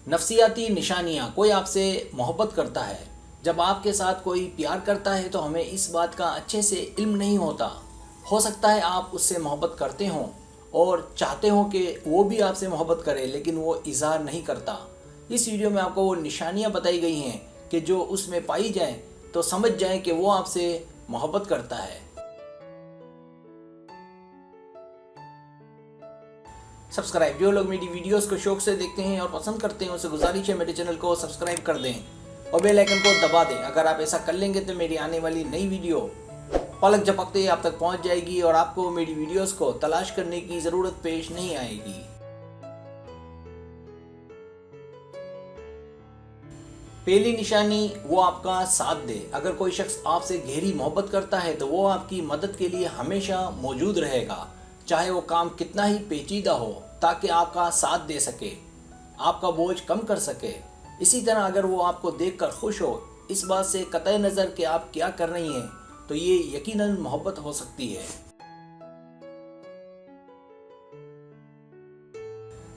نفسیاتی نشانیاں. کوئی آپ سے محبت کرتا ہے. جب آپ کے ساتھ کوئی پیار کرتا ہے تو ہمیں اس بات کا اچھے سے علم نہیں ہوتا. ہو سکتا ہے آپ اس سے محبت کرتے ہوں اور چاہتے ہوں کہ وہ بھی آپ سے محبت کرے، لیکن وہ اظہار نہیں کرتا. اس ویڈیو میں آپ کو وہ نشانیاں بتائی گئی ہیں کہ جو اس میں پائی جائیں تو سمجھ جائیں کہ وہ آپ سے محبت کرتا ہے. سبسکرائب. جو لوگ میری ویڈیوز کو شوق سے دیکھتے ہیں اور پسند کرتے ہیں، ان سے گزارش ہے میرے چینل کو سبسکرائب کر دیں اور بیل آئیکن کو دبا دیں. اگر آپ ایسا کر لیں گے تو میری آنے والی نئی ویڈیو پلک جھپکتے ہی آپ تک پہنچ جائے گی اور آپ کو میری ویڈیوز کو تلاش کرنے کی ضرورت پیش نہیں آئے گی. پہلی نشانی، وہ آپ کا ساتھ دے. اگر کوئی شخص آپ سے گہری محبت کرتا ہے تو وہ آپ کی مدد کے لیے ہمیشہ موجود رہے گا، چاہے وہ کام کتنا ہی پیچیدہ ہو، تاکہ آپ کا ساتھ دے سکے، آپ کا بوجھ کم کر سکے. اسی طرح اگر وہ آپ کو دیکھ کر خوش ہو، اس بات سے قطع نظر کہ آپ کیا کر رہی ہیں، تو یہ یقیناً محبت ہو سکتی ہے.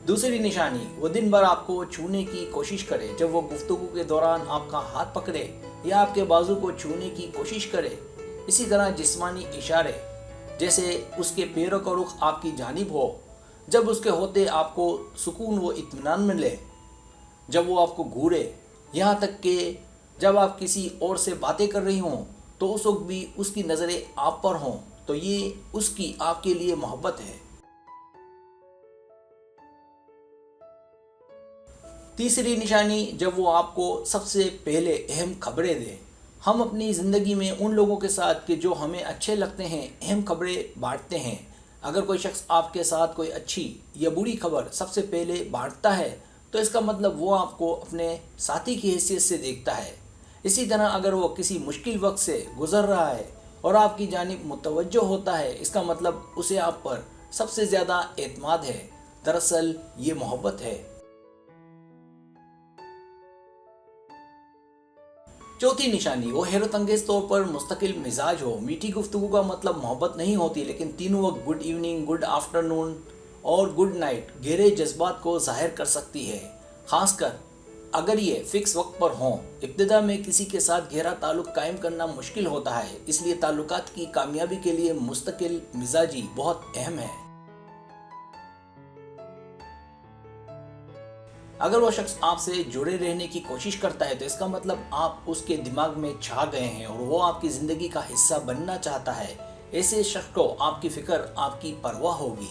دوسری نشانی، وہ دن بھر آپ کو چھونے کی کوشش کرے. جب وہ گفتگو کے دوران آپ کا ہاتھ پکڑے یا آپ کے بازو کو چھونے کی کوشش کرے. اسی طرح جسمانی اشارے، جیسے اس کے پیروں کا رخ آپ کی جانب ہو. جب اس کے ہوتے آپ کو سکون و اطمینان ملے. جب وہ آپ کو گھورے، یہاں تک کہ جب آپ کسی اور سے باتیں کر رہی ہوں تو اس وقت بھی اس کی نظریں آپ پر ہوں، تو یہ اس کی آپ کے لیے محبت ہے. تیسری نشانی، جب وہ آپ کو سب سے پہلے اہم خبریں دے. ہم اپنی زندگی میں ان لوگوں کے ساتھ کہ جو ہمیں اچھے لگتے ہیں اہم خبریں بانٹتے ہیں. اگر کوئی شخص آپ کے ساتھ کوئی اچھی یا بری خبر سب سے پہلے بانٹتا ہے تو اس کا مطلب وہ آپ کو اپنے ساتھی کی حیثیت سے دیکھتا ہے. اسی طرح اگر وہ کسی مشکل وقت سے گزر رہا ہے اور آپ کی جانب متوجہ ہوتا ہے، اس کا مطلب اسے آپ پر سب سے زیادہ اعتماد ہے. دراصل یہ محبت ہے. چوتھی نشانی، وہ حیرت انگیز طور پر مستقل مزاج ہو. میٹھی گفتگو کا مطلب محبت نہیں ہوتی، لیکن تینوں وقت گڈ ایوننگ، گڈ آفٹر نون اور گڈ نائٹ گہرے جذبات کو ظاہر کر سکتی ہے، خاص کر اگر یہ فکس وقت پر ہوں. ابتدا میں کسی کے ساتھ گہرا تعلق قائم کرنا مشکل ہوتا ہے، اس لیے تعلقات کی کامیابی کے لیے مستقل مزاجی بہت اہم ہے. اگر وہ شخص آپ سے جڑے رہنے کی کوشش کرتا ہے تو اس کا مطلب آپ اس کے دماغ میں چھا گئے ہیں اور وہ آپ کی زندگی کا حصہ بننا چاہتا ہے. ایسے شخص کو آپ کی فکر، آپ کی پرواہ ہوگی.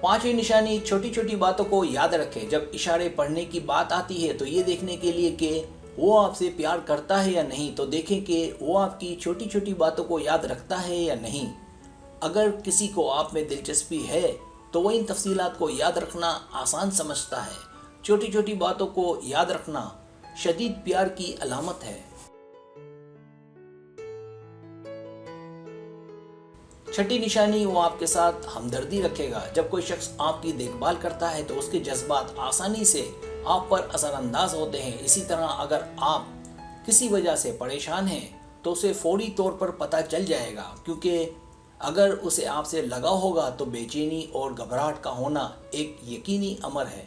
پانچویں نشانی، چھوٹی چھوٹی باتوں کو یاد رکھے. جب اشارے پڑھنے کی بات آتی ہے تو یہ دیکھنے کے لیے کہ وہ آپ سے پیار کرتا ہے یا نہیں، تو دیکھیں کہ وہ آپ کی چھوٹی چھوٹی باتوں کو یاد رکھتا ہے یا نہیں. اگر کسی کو آپ میں دلچسپی ہے تو وہ ان تفصیلات کو یاد رکھنا آسان سمجھتا ہے. چھوٹی چھوٹی باتوں کو یاد رکھنا شدید پیار کی علامت ہے. چھٹی نشانی، وہ آپ کے ساتھ ہمدردی رکھے گا. جب کوئی شخص آپ کی دیکھ بھال کرتا ہے تو اس کے جذبات آسانی سے آپ پر اثر انداز ہوتے ہیں. اسی طرح اگر آپ کسی وجہ سے پریشان ہیں تو اسے فوری طور پر پتہ چل جائے گا، کیونکہ اگر اسے آپ سے لگاؤ ہوگا تو بے چینی اور گھبراہٹ کا ہونا ایک یقینی امر ہے.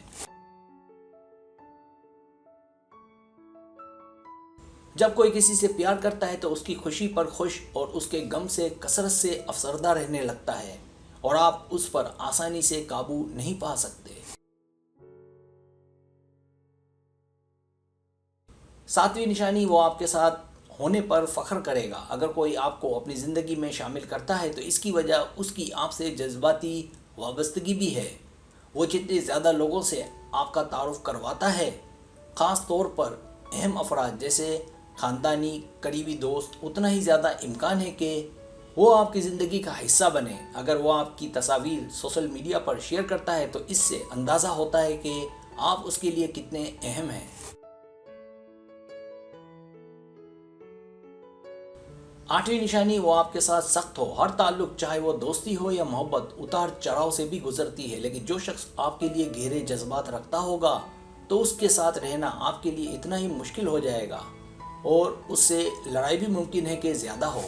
جب کوئی کسی سے پیار کرتا ہے تو اس کی خوشی پر خوش اور اس کے غم سے کثرت سے افسردہ رہنے لگتا ہے اور آپ اس پر آسانی سے قابو نہیں پا سکتے. ساتویں نشانی، وہ آپ کے ساتھ ہونے پر فخر کرے گا. اگر کوئی آپ کو اپنی زندگی میں شامل کرتا ہے تو اس کی وجہ اس کی آپ سے جذباتی وابستگی بھی ہے. وہ جتنے زیادہ لوگوں سے آپ کا تعارف کرواتا ہے، خاص طور پر اہم افراد جیسے خاندانی قریبی دوست، اتنا ہی زیادہ امکان ہے کہ وہ آپ کی زندگی کا حصہ بنے. اگر وہ آپ کی تصاویر سوشل میڈیا پر شیئر کرتا ہے تو اس سے اندازہ ہوتا ہے کہ آپ اس کے لیے کتنے اہم ہیں. آٹھویں نشانی، وہ آپ کے ساتھ سخت ہو. ہر تعلق، چاہے وہ دوستی ہو یا محبت، اتار چڑھاؤ سے بھی گزرتی ہے، لیکن جو شخص آپ کے لیے گہرے جذبات رکھتا ہوگا تو اس کے ساتھ رہنا آپ کے لیے اتنا ہی مشکل ہو جائے گا اور اس سے لڑائی بھی ممکن ہے کہ زیادہ ہو.